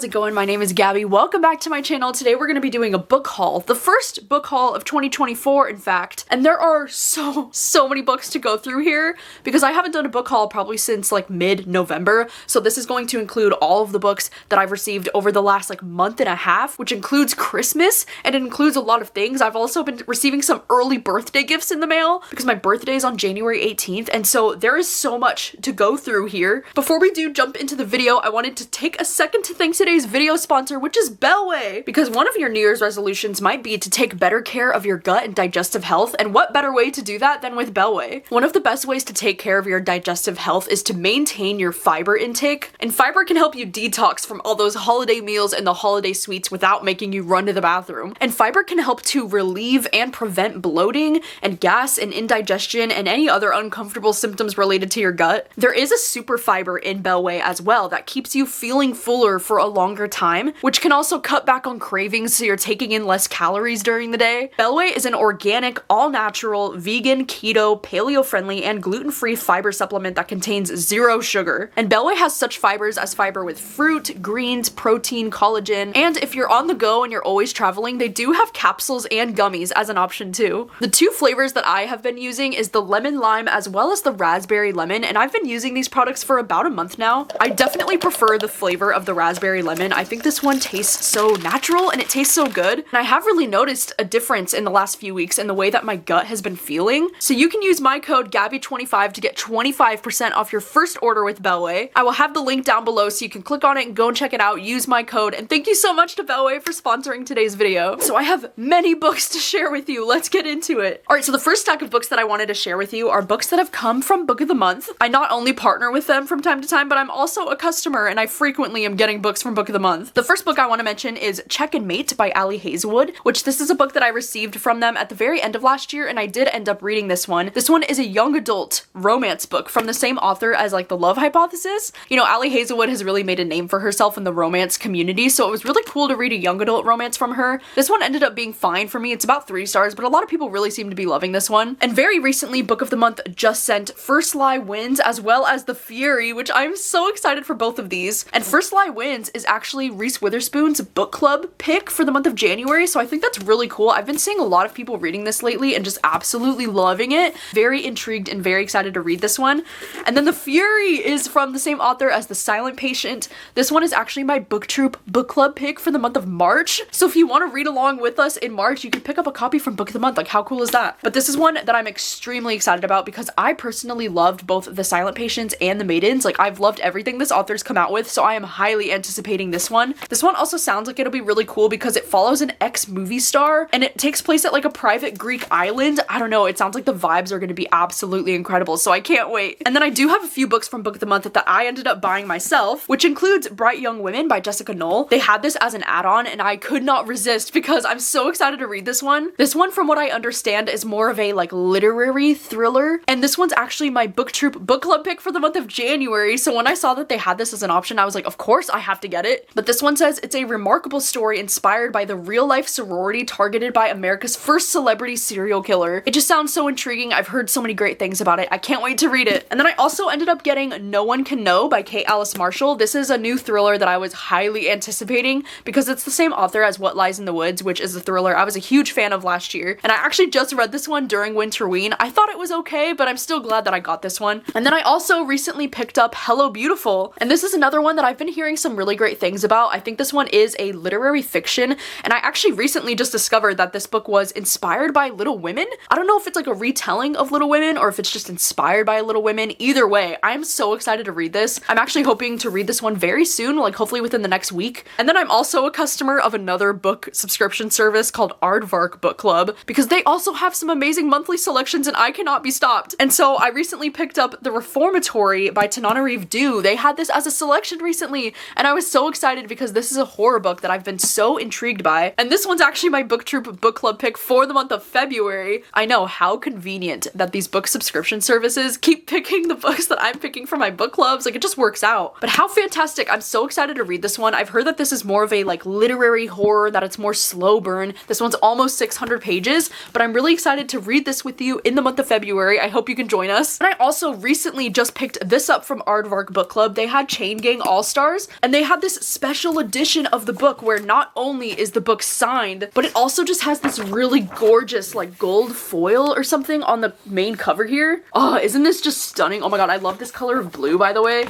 how's it going? My name is Gabby. Welcome back to my channel. Today we're going to be doing a book haul. The first book haul of 2024, in fact. And there are so many books to go through here because I haven't done a book haul probably since like mid-November. So this is going to include all of the books that I've received over the last like month and a half, which includes Christmas, and it includes a lot of things. I've also been receiving some early birthday gifts in the mail because my birthday is on January 18th. And so there is so much to go through here. Before we do jump into the video, I wanted to take a second to thank today's video sponsor, which is Bellway, because one of your New Year's resolutions might be to take better care of your gut and digestive health, and what better way to do that than with Bellway? One of the best ways to take care of your digestive health is to maintain your fiber intake, and fiber can help you detox from all those holiday meals and the holiday sweets without making you run to the bathroom. And fiber can help to relieve and prevent bloating and gas and indigestion and any other uncomfortable symptoms related to your gut. There is a super fiber in Bellway as well that keeps you feeling fuller for a longer time, which can also cut back on cravings so you're taking in less calories during the day. Bellway is an organic, all-natural, vegan, keto, paleo-friendly, and gluten-free fiber supplement that contains 0 sugar. And Bellway has such fibers as fiber with fruit, greens, protein, collagen, and if you're on the go and you're always traveling, they do have capsules and gummies as an option too. The 2 flavors that I have been using is the lemon lime as well as the raspberry lemon, and I've been using these products for about a month now. I definitely prefer the flavor of the raspberry lemon. I think this one tastes so natural and it tastes so good. And I have really noticed a difference in the last few weeks in the way that my gut has been feeling. So you can use my code Gabby25 to get 25% off your first order with Bellway. I will have the link down below so you can click on it and go and check it out. Use my code, and thank you so much to Bellway for sponsoring today's video. So I have many books to share with you. Let's get into it. Alright, so the first stack of books that I wanted to share with you are books that have come from Book of the Month. I not only partner with them from time to time, but I'm also a customer and I frequently am getting books from Book of the Month. The first book I want to mention is Check and Mate by Ali Hazelwood, which this is a book that I received from them at the very end of last year, and I did end up reading this one. This one is a young adult romance book from the same author as like The Love Hypothesis. You know, Ali Hazelwood has really made a name for herself in the romance community, so it was really cool to read a young adult romance from her. This one ended up being fine for me. It's about 3 stars, but a lot of people really seem to be loving this one. And very recently, Book of the Month just sent First Lie Wins as well as The Fury, which I'm so excited for both of these. And First Lie Wins is actually Reese Witherspoon's book club pick for the month of January, so I think that's really cool. I've been seeing a lot of people reading this lately and just absolutely loving it. Very intrigued and very excited to read this one. And then The Fury is from the same author as The Silent Patient. This one is actually my BookTube book club pick for the month of March. So if you want to read along with us in March, you can pick up a copy from Book of the Month. Like, how cool is that? But this is one that I'm extremely excited about because I personally loved both The Silent Patients and The Maidens. Like, I've loved everything this author's come out with, so I am highly anticipating this one. This one also sounds like it'll be really cool because it follows an ex-movie star and it takes place at like a private Greek island. I don't know, it sounds like the vibes are going to be absolutely incredible, so I can't wait. And then I do have a few books from Book of the Month that I ended up buying myself, which includes Bright Young Women by Jessica Knoll. They had this as an add-on and I could not resist because I'm so excited to read this one. This one, from what I understand, is more of a like literary thriller, and this one's actually my BookTube book club pick for the month of January, so when I saw that they had this as an option, I was like, of course I have to get it. But this one says it's a remarkable story inspired by the real-life sorority targeted by America's first celebrity serial killer. It just sounds so intriguing. I've heard so many great things about it. I can't wait to read it. And then I also ended up getting No One Can Know by Kate Alice Marshall. This is a new thriller that I was highly anticipating because it's the same author as What Lies in the Woods, which is a thriller I was a huge fan of last year. And I actually just read this one during Winterween. I thought it was okay, but I'm still glad that I got this one. And then I also recently picked up Hello Beautiful, and this is another one that I've been hearing some really great things about. I think this one is a literary fiction, and I actually recently just discovered that this book was inspired by Little Women. I don't know if it's like a retelling of Little Women or if it's just inspired by Little Women. Either way, I'm so excited to read this. I'm actually hoping to read this one very soon, like hopefully within the next week. And then I'm also a customer of another book subscription service called Aardvark Book Club because they also have some amazing monthly selections and I cannot be stopped. And so I recently picked up The Reformatory by Tananarive Due. They had this as a selection recently and I was so excited because this is a horror book that I've been so intrigued by. And this one's actually my BookTube book club pick for the month of February. I know, how convenient that these book subscription services keep picking the books that I'm picking for my book clubs. Like, it just works out. But how fantastic. I'm so excited to read this one. I've heard that this is more of a like literary horror, that it's more slow burn. This one's almost 600 pages, but I'm really excited to read this with you in the month of February. I hope you can join us. And I also recently just picked this up from Aardvark Book Club. They had Chain Gang All-Stars, and they had this this special edition of the book where not only is the book signed, but it also just has this really gorgeous like gold foil or something on the main cover here. Oh, isn't this just stunning? Oh my god, I love this color of blue, by the way.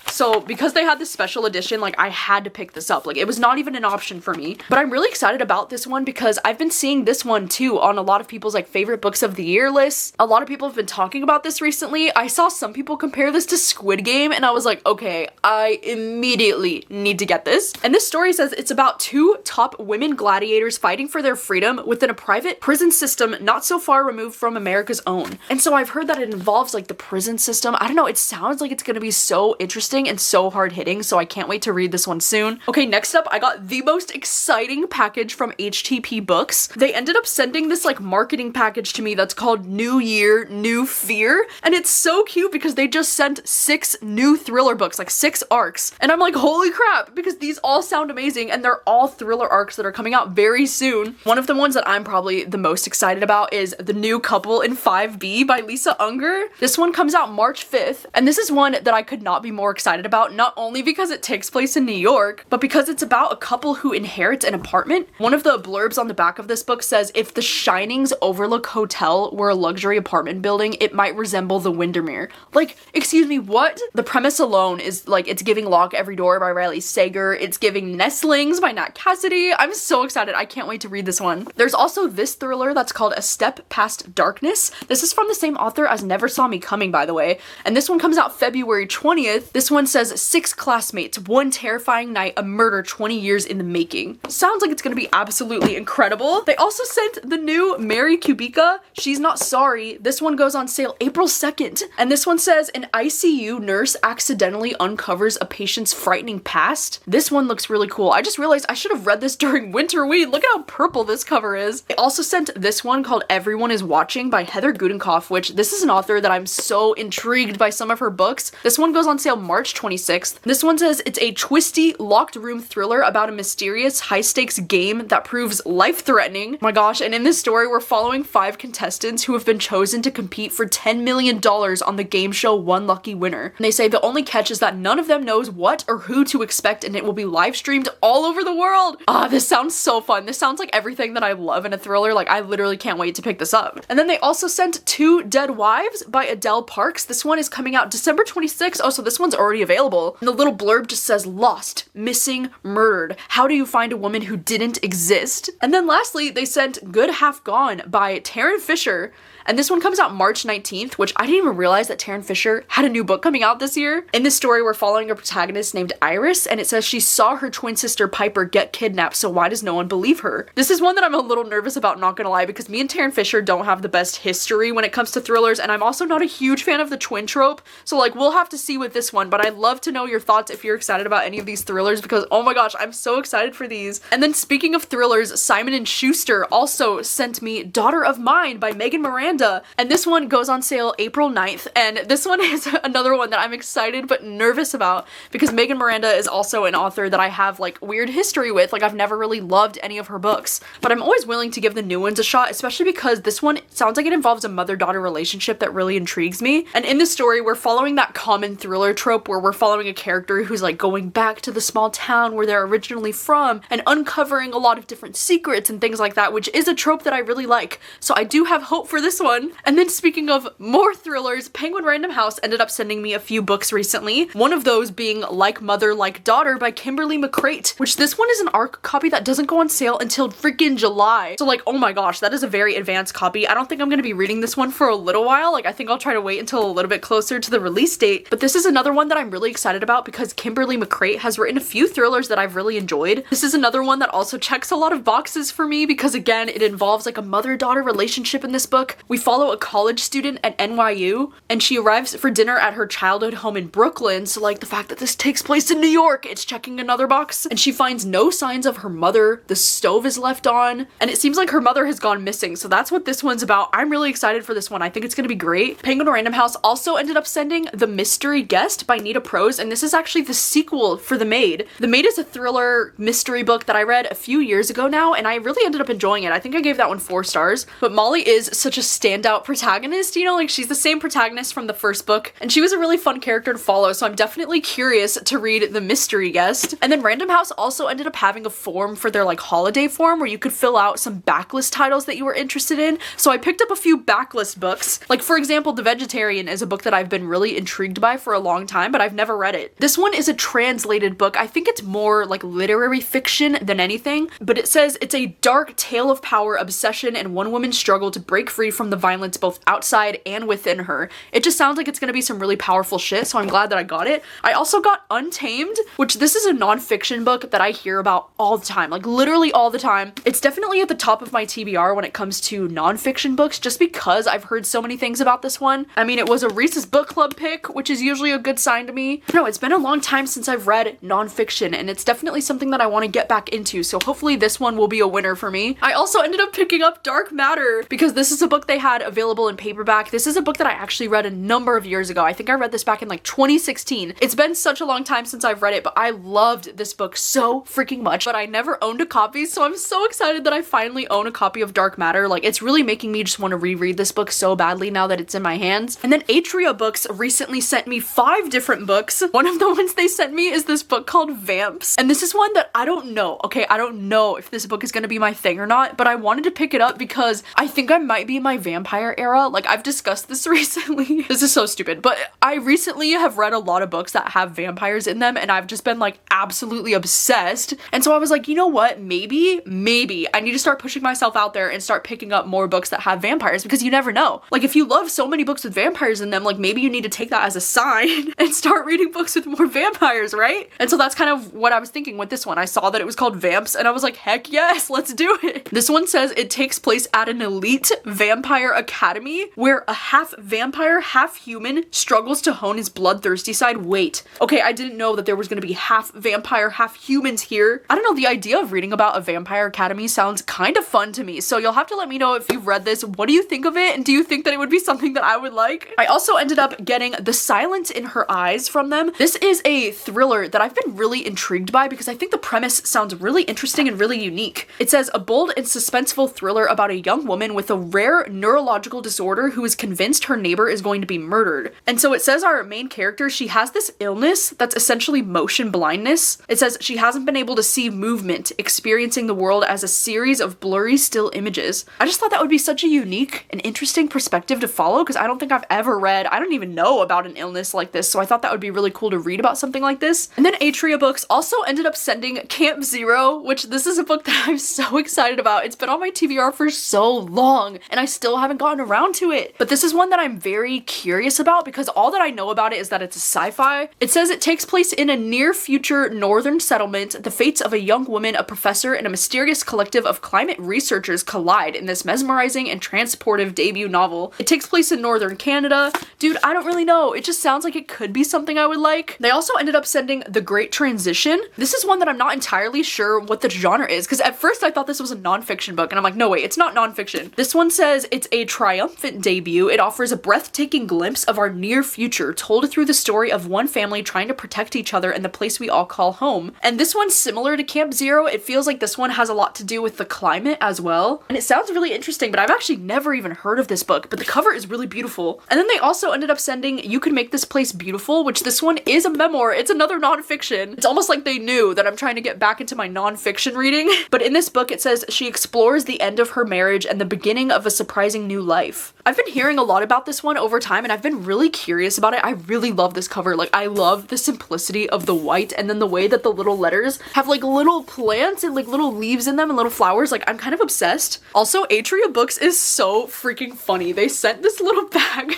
So because they had this special edition, like I had to pick this up. Like it was not even an option for me. But I'm really excited about this one because I've been seeing this one too on a lot of people's like favorite books of the year lists. A lot of people have been talking about this recently. I saw some people compare this to Squid Game and I was like, okay, I immediately need to get this. And this story says it's about two top women gladiators fighting for their freedom within a private prison system not so far removed from America's own. And so I've heard that it involves like the prison system. I don't know, it sounds like it's gonna be so interesting and so hard hitting, so I can't wait to read this one soon. Okay, next up, I got the most exciting package from HTP Books. They ended up sending this like marketing package to me that's called New Year, New Fear, and it's so cute because they just sent 6 new thriller books, like 6 arcs, and I'm like, holy crap, because these all sound amazing and they're all thriller arcs that are coming out very soon. One of the ones that I'm probably the most excited about is The New Couple in 5B by Lisa Unger. This one comes out March 5th, and this is one that I could not be more excited about, not only because it takes place in New York, but because it's about a couple who inherits an apartment. One of the blurbs on the back of this book says, if the Shining's Overlook Hotel were a luxury apartment building, it might resemble the Windermere. Like, excuse me, what? The premise alone is like, it's giving Lock Every Door by Riley Sager, it's giving Nestlings by Nat Cassidy. I'm so excited, I can't wait to read this one. There's also this thriller that's called A Step Past Darkness. This is from the same author as Never Saw Me Coming, by the way, and this one comes out February 20th. This one says 6 classmates, one terrifying night, a murder 20 years in the making. Sounds like it's gonna be absolutely incredible. They also sent the new Mary Kubica, She's Not Sorry. This one goes on sale April 2nd. And this one says an ICU nurse accidentally uncovers a patient's frightening past. This one looks really cool. I just realized I should have read this during Winter Weed. Look at how purple this cover is. They also sent this one called Everyone Is Watching by Heather Gudenkoff, which this is an author that I'm so intrigued by some of her books. This one goes on sale March 26th. This one says it's a twisty, locked room thriller about a mysterious, high-stakes game that proves life-threatening. Oh my gosh, and in this story, we're following 5 contestants who have been chosen to compete for $10 million on the game show One Lucky Winner. And they say the only catch is that none of them knows what or who to expect, and it will be live-streamed all over the world. Ah, this sounds so fun. This sounds like everything that I love in a thriller. Like, I literally can't wait to pick this up. And then they also sent 2 Dead Wives by Adele Parks. This one is coming out December 26th. Oh, so this one's already available. And the little blurb just says, lost, missing, murdered. How do you find a woman who didn't exist? And then lastly, they sent Good Half Gone by Taryn Fisher. And this one comes out March 19th, which I didn't even realize that Taryn Fisher had a new book coming out this year. In this story, we're following a protagonist named Iris, and it says she saw her twin sister Piper get kidnapped, so why does no one believe her? This is one that I'm a little nervous about, not gonna lie, because me and Taryn Fisher don't have the best history when it comes to thrillers, and I'm also not a huge fan of the twin trope, so like, we'll have to see with this one, but I'd love to know your thoughts if you're excited about any of these thrillers, because oh my gosh, I'm so excited for these. And then speaking of thrillers, Simon & Schuster also sent me Daughter of Mine by Megan Miranda, and this one goes on sale April 9th, and this one is another one that I'm excited but nervous about because Megan Miranda is also an author that I have like weird history with. Like, I've never really loved any of her books, but I'm always willing to give the new ones a shot, especially because this one sounds like it involves a mother-daughter relationship that really intrigues me. And in this story, we're following that common thriller trope where we're following a character who's like going back to the small town where they're originally from and uncovering a lot of different secrets and things like that, which is a trope that I really like. So I do have hope for this one. And then speaking of more thrillers, Penguin Random House ended up sending me a few books recently. One of those being Like Mother, Like Daughter by Kimberly McCrate, which this one is an ARC copy that doesn't go on sale until freaking July. So like, oh my gosh, that is a very advanced copy. I don't think I'm gonna be reading this one for a little while. Like, I think I'll try to wait until a little bit closer to the release date. But this is another one that I'm really excited about because Kimberly McCrate has written a few thrillers that I've really enjoyed. This is another one that also checks a lot of boxes for me because again, it involves like a mother-daughter relationship in this book. We follow a college student at NYU and she arrives for dinner at her childhood home in Brooklyn, so like the fact that this takes place in New York, it's checking another box. And she finds no signs of her mother, the stove is left on, and it seems like her mother has gone missing, so that's what this one's about. I'm really excited for this one. I think it's gonna be great. Penguin Random House also ended up sending The Mystery Guest by Nita Maid of Prose, and this is actually the sequel for The Maid. The Maid is a thriller mystery book that I read a few years ago now, and I really ended up enjoying it. I think I gave that one 4 stars. But Molly is such a standout protagonist, you know, like she's the same protagonist from the first book, and she was a really fun character to follow, so I'm definitely curious to read The Mystery Guest. And then Random House also ended up having a form for their like holiday form where you could fill out some backlist titles that you were interested in. So I picked up a few backlist books. Like for example, The Vegetarian is a book that I've been really intrigued by for a long time, but I've never read it. This one is a translated book. I think it's more like literary fiction than anything, but it says it's a dark tale of power, obsession, and one woman's struggle to break free from the violence both outside and within her. It just sounds like it's gonna be some really powerful shit, so I'm glad that I got it. I also got Untamed, which this is a nonfiction book that I hear about all the time, like literally all the time. It's definitely at the top of my TBR when it comes to nonfiction books, just because I've heard so many things about this one. I mean, it was a Reese's Book Club pick, which is usually a good sign to me. No, it's been a long time since I've read nonfiction, and it's definitely something that I want to get back into, so hopefully this one will be a winner for me. I also ended up picking up Dark Matter because this is a book they had available in paperback. This is a book that I actually read a number of years ago. I think I read this back in like 2016. It's been such a long time since I've read it, but I loved this book so freaking much, but I never owned a copy, so I'm so excited that I finally own a copy of Dark Matter. Like, it's really making me just want to reread this book so badly now that it's in my hands. And then Atria Books recently sent me 5 different books. One of the ones they sent me is this book called Vamps, and this is one that I don't know, okay? I don't know if this book is gonna be my thing or not, but I wanted to pick it up because I think I might be in my vampire era. Like, I've discussed this recently. This is so stupid, but I recently have read a lot of books that have vampires in them, and I've just been like absolutely obsessed. And so I was like, you know what, maybe I need to start pushing myself out there and start picking up more books that have vampires, because you never know. Like, if you love so many books with vampires in them, like maybe you need to take that as a sign and start reading books with more vampires, right? And so that's kind of what I was thinking with this one. I saw that it was called Vamps, and I was like, heck yes, let's do it. This one says it takes place at an elite vampire academy where a half vampire, half human struggles to hone his bloodthirsty side. Wait, okay, I didn't know that there was gonna be half vampire, half humans here. I don't know, the idea of reading about a vampire academy sounds kind of fun to me, so you'll have to let me know if you've read this. What do you think of it, and do you think that it would be something that I would like? I also ended up getting The Silence in Her Eyes from them. This is a thriller that I've been really intrigued by because I think the premise sounds really interesting and really unique. It says a bold and suspenseful thriller about a young woman with a rare neurological disorder who is convinced her neighbor is going to be murdered. And so it says our main character, she has this illness that's essentially motion blindness. It says she hasn't been able to see movement, experiencing the world as a series of blurry still images. I just thought that would be such a unique and interesting perspective to follow because I don't think I've ever read, I don't even know about an illness like this, so I thought that would be really cool to read about something like this. And then Atria Books also ended up sending Camp Zero, which this is a book that I'm so excited about. It's been on my TBR for so long and I still haven't gotten around to it. But this is one that I'm very curious about because all that I know about it is that it's a sci-fi. It says it takes place in a near future northern settlement. The fates of a young woman, a professor, and a mysterious collective of climate researchers collide in this mesmerizing and transportive debut novel. It takes place in northern Canada. Dude, I don't really know. It just sounds like it could be something I would like. They also ended up sending The Great Transition. This is one that I'm not entirely sure what the genre is because at first I thought this was a nonfiction book and I'm like, no wait, it's not nonfiction. This one says it's a triumphant debut. It offers a breathtaking glimpse of our near future told through the story of one family trying to protect each other in the place we all call home. And this one's similar to Camp Zero. It feels like this one has a lot to do with the climate as well. And it sounds really interesting, but I've actually never even heard of this book, but the cover is really beautiful. And then they also ended up sending You Could Make This Place Beautiful, which this one is a memoir. It's another nonfiction. It's almost like they knew that I'm trying to get back into my nonfiction reading. But in this book, it says she explores the end of her marriage and the beginning of a surprising new life. I've been hearing a lot about this one over time and I've been really curious about it. I really love this cover. Like, I love the simplicity of the white and then the way that the little letters have like little plants and like little leaves in them and little flowers. Like, I'm kind of obsessed. Also, Atria Books is so freaking funny. They sent this little bag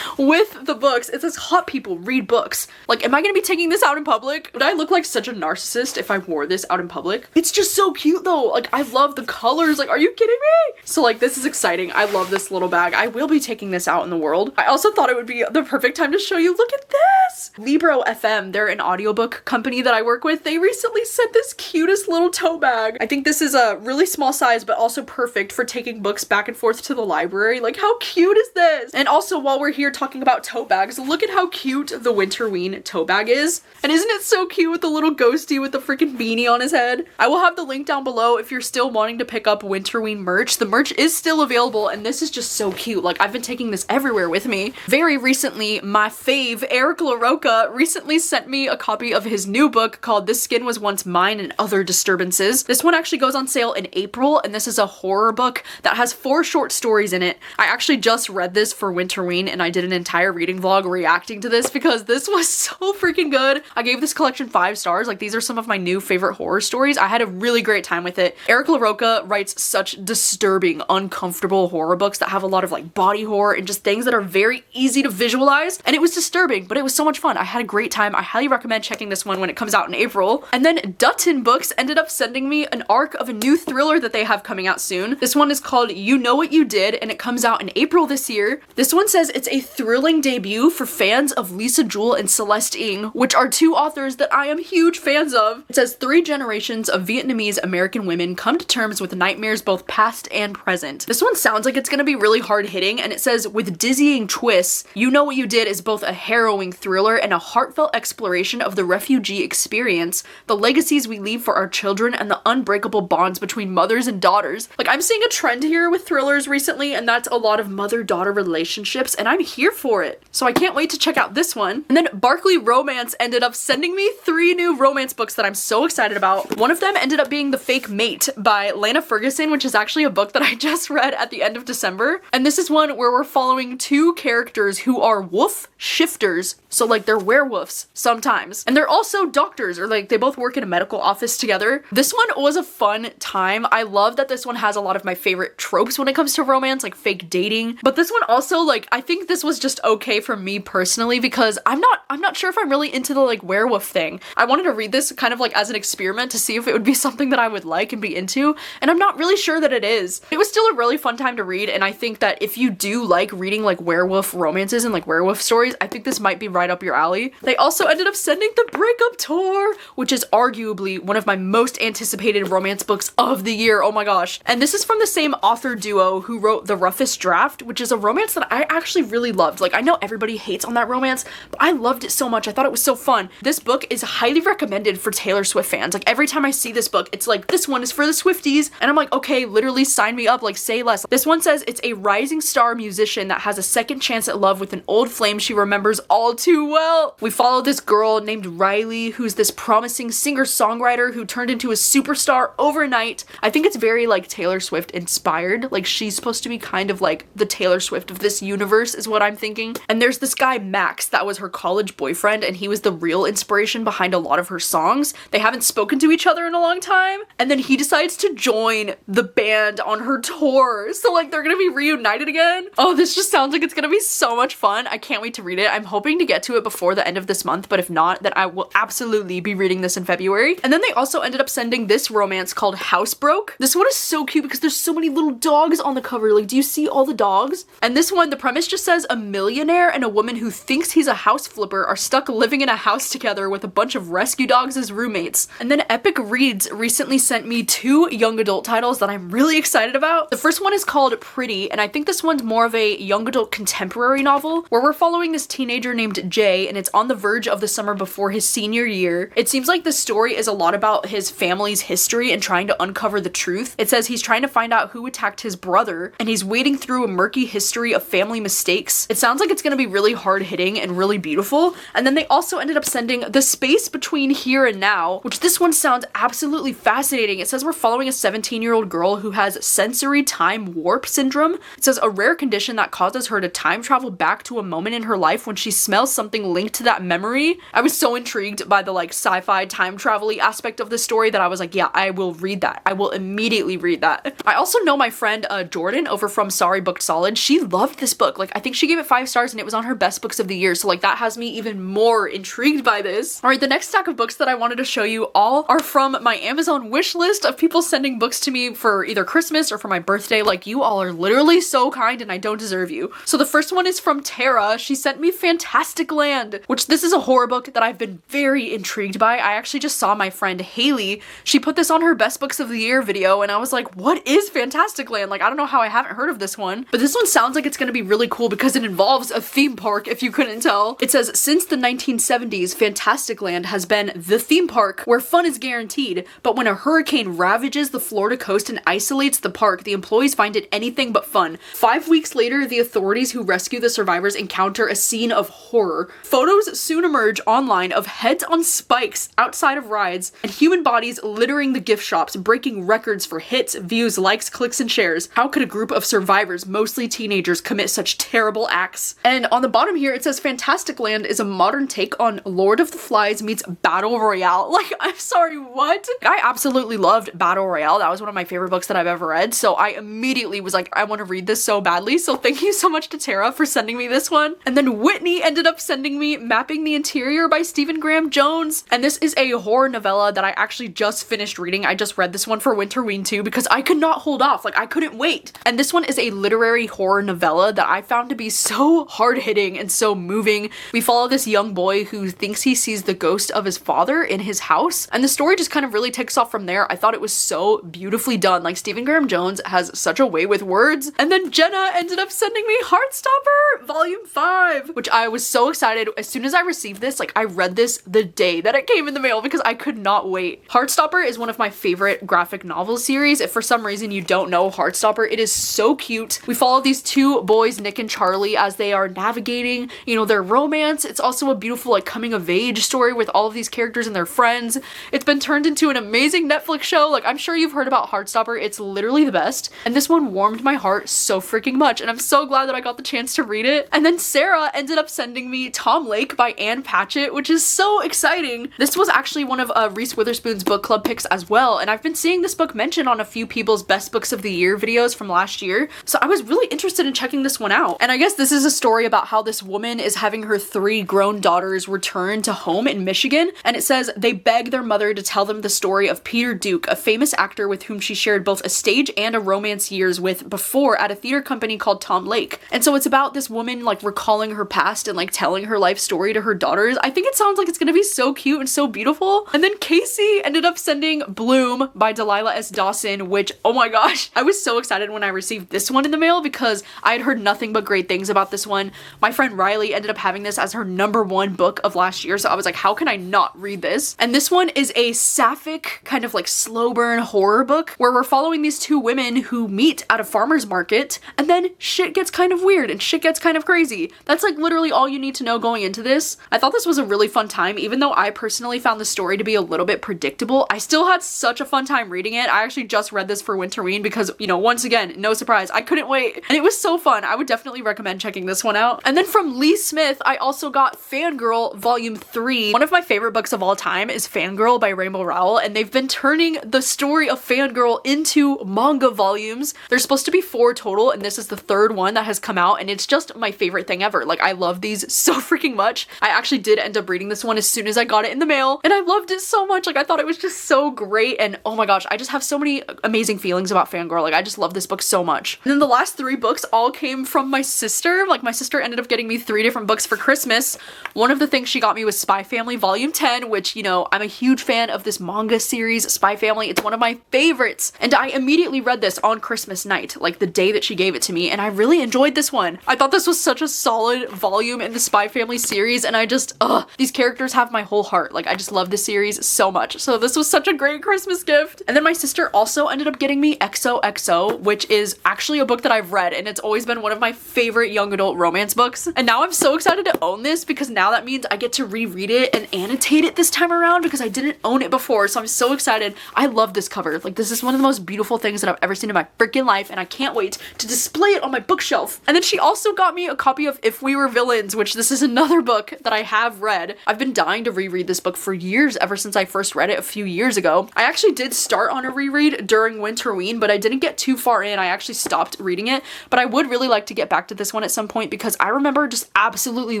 with the books. It says, hot people read books. Like, am I gonna be taking this out in public? Would I look like such a narcissist if I wore this out in public? It's just so cute though. Like, I love the colors. Like, are you kidding me? So like, this is exciting. I love this little bag. I will be taking this out in the world. I also thought it would be the perfect time to show you. Look at this. this? Libro FM, they're an audiobook company that I work with. They recently sent this cutest little tote bag. I think this is a really small size, but also perfect for taking books back and forth to the library. Like, how cute is this? And also, while we're here talking about tote bags, look at how cute the Winterween tote bag is. And isn't it so cute with the little ghosty with the freaking beanie on his head? I will have the link down below if you're still wanting to pick up Winterween merch. The merch is still available, and this is just so cute. Like, I've been taking this everywhere with me. Very recently, my fave, Eric LaRocca, recently sent me a copy of his new book called This Skin Was Once Mine and Other Disturbances. This one actually goes on sale in April, and this is a horror book that has 4 short stories in it. I actually just read this for Winterween, and I did an entire reading vlog reacting to this because this was so freaking good. I gave this collection 5 stars. Like, these are some of my new favorite horror stories. I had a really great time with it. Eric LaRocca writes such disturbing, uncomfortable horror books that have a lot of like body horror and just things that are very easy to visualize. And it was disturbing, but it was so much fun. I had a great time. I highly recommend checking this one when it comes out in April. And then Dutton Books ended up sending me an arc of a new thriller that they have coming out soon. This one is called You Know What You Did, and it comes out in April this year. This one says it's a thrilling debut for fans of Lisa Jewell and Celeste Ng, which are 2 authors that I am huge fans of. It says 3 generations of Vietnamese American women come to terms with nightmares both past and present. This one sounds like it's gonna be really hard hitting, and it says with dizzying twists, You Know What You Did is both a harrowing thriller and a heartfelt exploration of the refugee experience, the legacies we leave for our children, and the unbreakable bonds between mothers and daughters. Like, I'm seeing a trend here with thrillers recently, and that's a lot of mother-daughter relationships, and I'm here for it. So I can't wait to check out this one. And then Barkley Romance ended up sending me 3 new romance books that I'm so excited about. One of them ended up being The Fake Mate by Lana Ferguson, which is actually a book that I just read at the end of December. And this is one where we're following 2 characters who are wolf shifters. So like, they're werewolves sometimes. And they're also doctors, or like they both work in a medical office together. This one was a fun time. I love that this one has a lot of my favorite tropes when it comes to romance, like fake dating. But this one also, like, I think this was just okay for me personally because I'm not sure if I'm really into the like werewolf thing. I wanted to read this kind of like as an experiment to see if it would be something that I would like and be into, and I'm not really sure that it is. It was still a really fun time to read, and I think that if you do like reading like werewolf romances and like werewolf stories, I think this might be right up your alley. They also ended up sending The Breakup Tour, which is arguably one of my most anticipated romance books of the year. Oh my gosh. And this is from the same author duo who wrote The Roughest Draft, which is a romance that I actually really loved. Like, I know everybody hates on that romance, but I loved it so much. I thought it was so fun. This book is highly recommended for Taylor Swift fans. Like, every time I see this book, it's like, this one is for the Swifties, and I'm like, okay, literally sign me up, like, say less. This one says it's a rising star musician that has a second chance at love with an old flame she remembers all too well. We follow this girl named Riley, who's this promising singer-songwriter who turned into a superstar overnight. I think it's very like Taylor Swift inspired. Like, she's supposed to be kind of like the Taylor Swift of this universe is what I'm thinking. And there's this guy Max that was her college boyfriend, and he was the real inspiration behind a lot of her songs. They haven't spoken to each other in a long time, and then he decides to join the band on her tour. So like, they're gonna be reunited again. Oh, this just sounds like it's gonna be so much fun. I can't wait to read it. I'm hoping to get to it before the end of this month, but if not, then I will absolutely be reading this in February. And then they also ended up sending this romance called Housebroke. This one is so cute because there's so many little dogs on the cover. Like, do you see all the dogs? And this one, the premise just says a millionaire and a woman who thinks he's a house flipper are stuck living in a house together with a bunch of rescue dogs as roommates. And then Epic Reads recently sent me 2 young adult titles that I'm really excited about. The first one is called Pretty, and I think this one's more of a young adult contemporary novel where we're following this teenager named Jay, and it's on the verge of the summer before his senior year. It seems like the story is a lot about his family's history and trying to uncover the truth. It says he's trying to find out who attacked his brother, and he's wading through a murky history of family mistakes. It sounds like it's gonna be really hard hitting and really beautiful. And then they also ended up sending The Space Between Here and Now, which this one sounds absolutely fascinating. It says we're following a 17-year-old girl who has sensory time warp syndrome. It says a rare condition that causes her to time travel back to a moment in her life when she smells something linked to that memory. I was so intrigued by the like sci-fi time travel-y aspect of the story that I was like, yeah, I will read that. I will immediately read that. I also know my friend Jordan over from Sorry Booked Solid. She loved this book. Like, I think she gave it 5 stars and it was on her best books of the year. So like, that has me even more intrigued by this. All right, the next stack of books that I wanted to show you all are from my Amazon wish list of people sending books to me for either Christmas or for my birthday. Like, you all are literally so kind and I don't deserve you. So the first one is from Tara. She sent me Fantastic Land Land, which this is a horror book that I've been very intrigued by. I actually just saw my friend Haley. She put this on her best books of the year video and I was like, what is Fantastic Land? Like, I don't know how I haven't heard of this one, but this one sounds like it's gonna be really cool because it involves a theme park, if you couldn't tell. It says, since the 1970s, Fantastic Land has been the theme park where fun is guaranteed, but when a hurricane ravages the Florida coast and isolates the park, the employees find it anything but fun. 5 weeks later, the authorities who rescue the survivors encounter a scene of horror. Photos soon emerge online of heads on spikes outside of rides and human bodies littering the gift shops, breaking records for hits, views, likes, clicks, and shares. How could a group of survivors, mostly teenagers, commit such terrible acts? And on the bottom here, it says Fantastic Land is a modern take on Lord of the Flies meets Battle Royale. Like, I'm sorry, what? I absolutely loved Battle Royale. That was one of my favorite books that I've ever read, so I immediately was like, I want to read this so badly, so thank you so much to Tara for sending me this one. And then Whitney ended up sending me Mapping the Interior by Stephen Graham Jones, and this is a horror novella that I actually just finished reading. I just read this one for Winterween too because I could not hold off, like I couldn't wait. And this one is a literary horror novella that I found to be so hard-hitting and so moving. We follow this young boy who thinks he sees the ghost of his father in his house, and the story just kind of really takes off from there. I thought it was so beautifully done. Like, Stephen Graham Jones has such a way with words. And then Jenna ended up sending me Heartstopper Volume 5, which I was so excited. As soon as I received this, like, I read this the day that it came in the mail because I could not wait. Heartstopper is one of my favorite graphic novel series. If for some reason you don't know Heartstopper, it is so cute. We follow these two boys, Nick and Charlie, as they are navigating, you know, their romance. It's also a beautiful, like, coming of age story with all of these characters and their friends. It's been turned into an amazing Netflix show. Like, I'm sure you've heard about Heartstopper. It's literally the best. And this one warmed my heart so freaking much, and I'm so glad that I got the chance to read it. And then Sarah ended up sending me Tom Lake by Anne Patchett, which is so exciting. This was actually one of Reese Witherspoon's book club picks as well, and I've been seeing this book mentioned on a few people's best books of the year videos from last year, so I was really interested in checking this one out. And I guess this is a story about how this woman is having her 3 grown daughters return to home in Michigan, and it says they beg their mother to tell them the story of Peter Duke, a famous actor with whom she shared both a stage and a romance years with before at a theater company called Tom Lake. And so it's about this woman like recalling her past and like telling her life story to her daughters. I think it sounds like it's gonna be so cute and so beautiful. And then Casey ended up sending Bloom by Delilah S. Dawson, which, oh my gosh, I was so excited when I received this one in the mail because I had heard nothing but great things about this one. My friend Riley ended up having this as her #1 book of last year, so I was like, how can I not read this? And this one is a sapphic kind of like slow burn horror book where we're following these two women who meet at a farmer's market, and then shit gets kind of weird and shit gets kind of crazy. That's like literally all you need to know going into this. I thought this was a really fun time. Even though I personally found the story to be a little bit predictable, I still had such a fun time reading it. I actually just read this for Winterween because, you know, once again, no surprise, I couldn't wait. And it was so fun. I would definitely recommend checking this one out. And then from Lee Smith, I also got Fangirl Volume 3. One of my favorite books of all time is Fangirl by Rainbow Rowell, and they've been turning the story of Fangirl into manga volumes. There's supposed to be 4 total, and this is the 3rd one that has come out, and it's just my favorite thing ever. Like, I love these so freaking much. I actually did end up reading this one as soon as I got it in the mail, and I loved it so much. Like, I thought it was just so great, and oh my gosh, I just have so many amazing feelings about Fangirl. Like, I just love this book so much. And then the last 3 books all came from my sister. Like, my sister ended up getting me 3 different books for Christmas. One of the things she got me was Spy Family Volume 10, which, you know, I'm a huge fan of this manga series, Spy Family. It's one of my favorites, and I immediately read this on Christmas night, like the day that she gave it to me, and I really enjoyed this one. I thought this was such a solid volume in the Spy Family series, and I just, these characters have my whole heart. Like, I just love this series so much. So this was such a great Christmas gift. And then my sister also ended up getting me XOXO, which is actually a book that I've read, and it's always been one of my favorite young adult romance books. And now I'm so excited to own this because now that means I get to reread it and annotate it this time around because I didn't own it before. So I'm so excited. I love this cover. Like, this is one of the most beautiful things that I've ever seen in my freaking life, and I can't wait to display it on my bookshelf. And then she also got me a copy of If We Were Villains, which this is another book that I have read. I've been dying to reread this book for years, ever since I first read it a few years ago. I actually did start on a reread during Winterween, but I didn't get too far in. I actually stopped reading it, but I would really like to get back to this one at some point because I remember just absolutely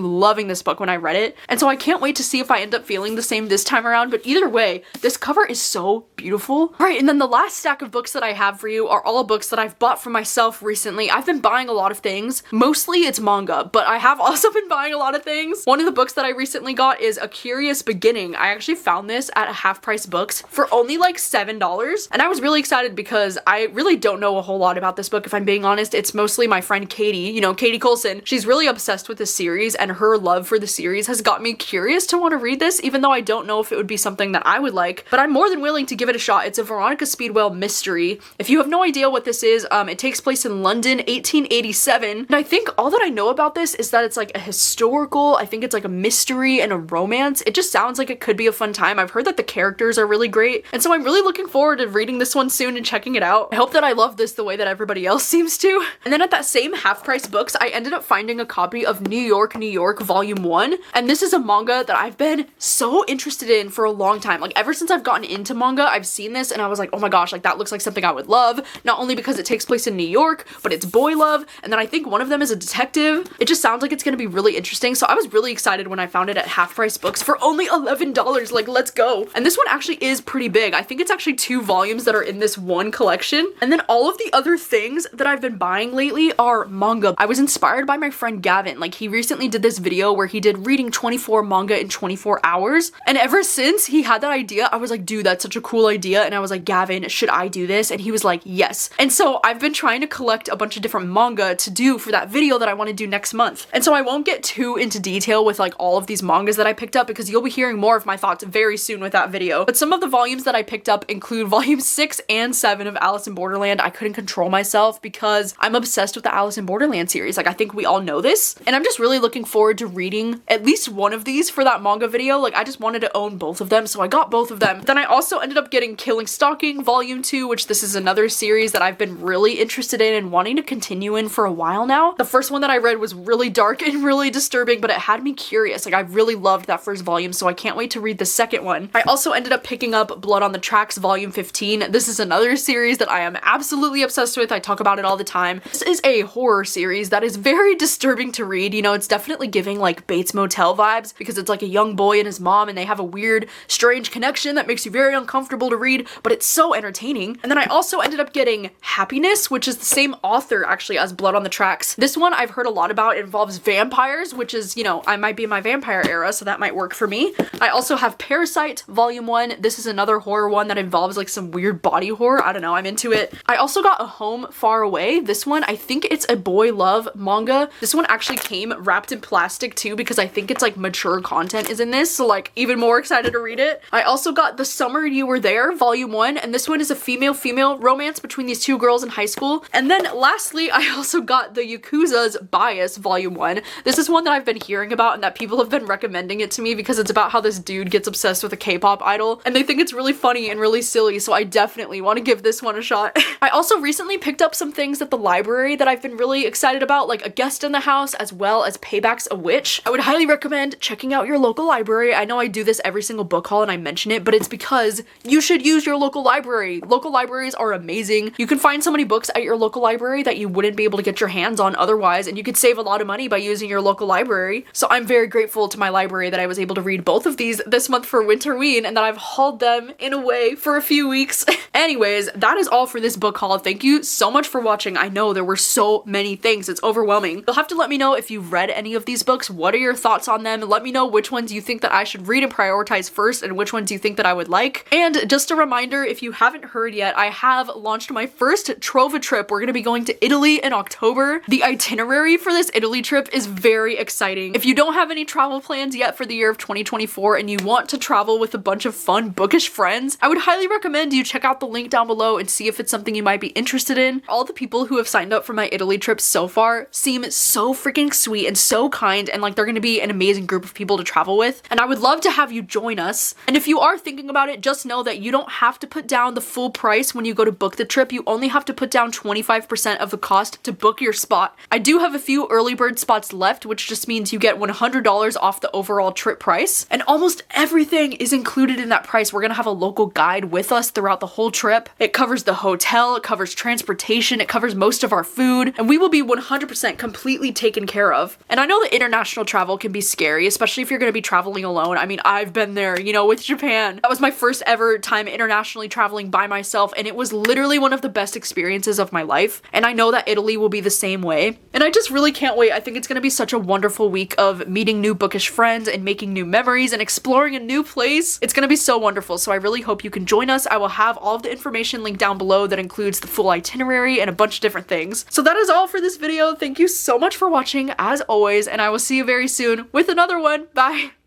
loving this book when I read it. And so I can't wait to see if I end up feeling the same this time around, but either way, this cover is so beautiful. All right, and then the last stack of books that I have for you are all books that I've bought for myself recently. I've been buying a lot of things. Mostly it's manga, but I have also been buying a lot lot of things. One of the books that I recently got is A Curious Beginning. I actually found this at Half Price Books for only like $7, and I was really excited because I really don't know a whole lot about this book, if I'm being honest. It's mostly my friend Katie, you know, Katie Colson. She's really obsessed with this series, and her love for the series has got me curious to want to read this, even though I don't know if it would be something that I would like, but I'm more than willing to give it a shot. It's a Veronica Speedwell mystery. If you have no idea what this is, it takes place in London, 1887, and I think all that I know about this is that it's like a historical, I think it's like a mystery and a romance. It just sounds like it could be a fun time. I've heard that the characters are really great, and so I'm really looking forward to reading this one soon and checking it out. I hope that I love this the way that everybody else seems to. And then at that same Half Price Books, I ended up finding a copy of New York, New York Volume 1, and this is a manga that I've been so interested in for a long time. Like ever since I've gotten into manga, I've seen this and I was like, oh my gosh, like that looks like something I would love, not only because it takes place in New York, but it's boy love, and then I think one of them is a detective. It just sounds like it's gonna be really interesting, so I was really excited when I found it at Half Price Books for only $11. Like, let's go. And this one actually is pretty big. I think it's actually 2 volumes that are in this one collection, and then all of the other things that I've been buying lately are manga. I was inspired by my friend Gavin. Like, he recently did this video where he did reading 24 manga in 24 hours, and ever since he had that idea, I was like, dude, that's such a cool idea. And I was like, Gavin, should I do this? And he was like, yes. And so I've been trying to collect a bunch of different manga to do for that video that I want to do next month. And so I won't get too into detail with like all of these mangas that I picked up, because you'll be hearing more of my thoughts very soon with that video. But some of the volumes that I picked up include volumes 6 and 7 of Alice in Borderland. I couldn't control myself because I'm obsessed with the Alice in Borderland series. Like, I think we all know this, and I'm just really looking forward to reading at least one of these for that manga video. Like, I just wanted to own both of them, so I got both of them. Then I also ended up getting Killing Stalking Volume 2, which this is another series that I've been really interested in and wanting to continue in for a while now. The first one that I read was really dark and really disturbing, but it had me curious. Like, I really loved that first volume, so I can't wait to read the second one. I also ended up picking up Blood on the Tracks Volume 15. This is another series that I am absolutely obsessed with. I talk about it all the time. This is a horror series that is very disturbing to read. You know, it's definitely giving like Bates Motel vibes, because it's like a young boy and his mom, and they have a weird, strange connection that makes you very uncomfortable to read, but it's so entertaining. And then I also ended up getting Happiness, which is the same author actually as Blood on the Tracks. This one I've heard a lot about. It involves vampires, which is, you know, I might be in my vampire era, so that might work for me. I also have Parasite Volume 1. This is another horror one that involves like some weird body horror. I don't know, I'm into it. I also got A Home Far Away. This one, I think it's a boy love manga. This one actually came wrapped in plastic too, because I think it's like mature content is in this, so like even more excited to read it. I also got The Summer You Were There Volume 1, and this one is a female-female romance between these 2 girls in high school. And then lastly, I also got The Yakuza's Bias Volume 1. This is one that I've been hearing about and that people have been recommending it to me, because it's about how this dude gets obsessed with a K-pop idol, and they think it's really funny and really silly, so I definitely want to give this one a shot. I also recently picked up some things at the library that I've been really excited about, like A Guest in the House, as well as Payback's a Witch. I would highly recommend checking out your local library. I know I do this every single book haul and I mention it, but it's because you should use your local library. Local libraries are amazing. You can find so many books at your local library that you wouldn't be able to get your hands on otherwise, and you could save a lot of money by using your local library. So I'm very grateful to my library that I was able to read both of these this month for Winterween, and that I've hauled them in a way for a few weeks. Anyways, that is all for this book haul. Thank you so much for watching. I know there were so many things. It's overwhelming. You'll have to let me know if you've read any of these books. What are your thoughts on them? Let me know which ones you think that I should read and prioritize first, and which ones you think that I would like. And just a reminder, if you haven't heard yet, I have launched my first Trova trip. We're gonna be going to Italy in October. The itinerary for this Italy trip is very exciting. If you don't have any travel plans yet for the year of 2024 and you want to travel with a bunch of fun bookish friends, I would highly recommend you check out the link down below and see if it's something you might be interested in. All the people who have signed up for my Italy trip so far seem so freaking sweet and so kind, and like they're gonna be an amazing group of people to travel with, and I would love to have you join us. And if you are thinking about it, just know that you don't have to put down the full price when you go to book the trip. You only have to put down 25% of the cost to book your spot. I do have a few early bird spots left, which just means you get $100 off the overall trip price, and almost everything is included in that price. We're gonna have a local guide with us throughout the whole trip. It covers the hotel, it covers transportation, it covers most of our food, and we will be 100% completely taken care of. And I know that international travel can be scary, especially if you're gonna be traveling alone. I mean, I've been there, you know, with Japan. That was my first ever time internationally traveling by myself, and it was literally one of the best experiences of my life. And I know that Italy will be the same way. And I just really can't wait. I think it's gonna be such a wonderful wonderful week of meeting new bookish friends and making new memories and exploring a new place. It's gonna be so wonderful, so I really hope you can join us. I will have all of the information linked down below that includes the full itinerary and a bunch of different things. So that is all for this video. Thank you so much for watching, as always, and I will see you very soon with another one. Bye!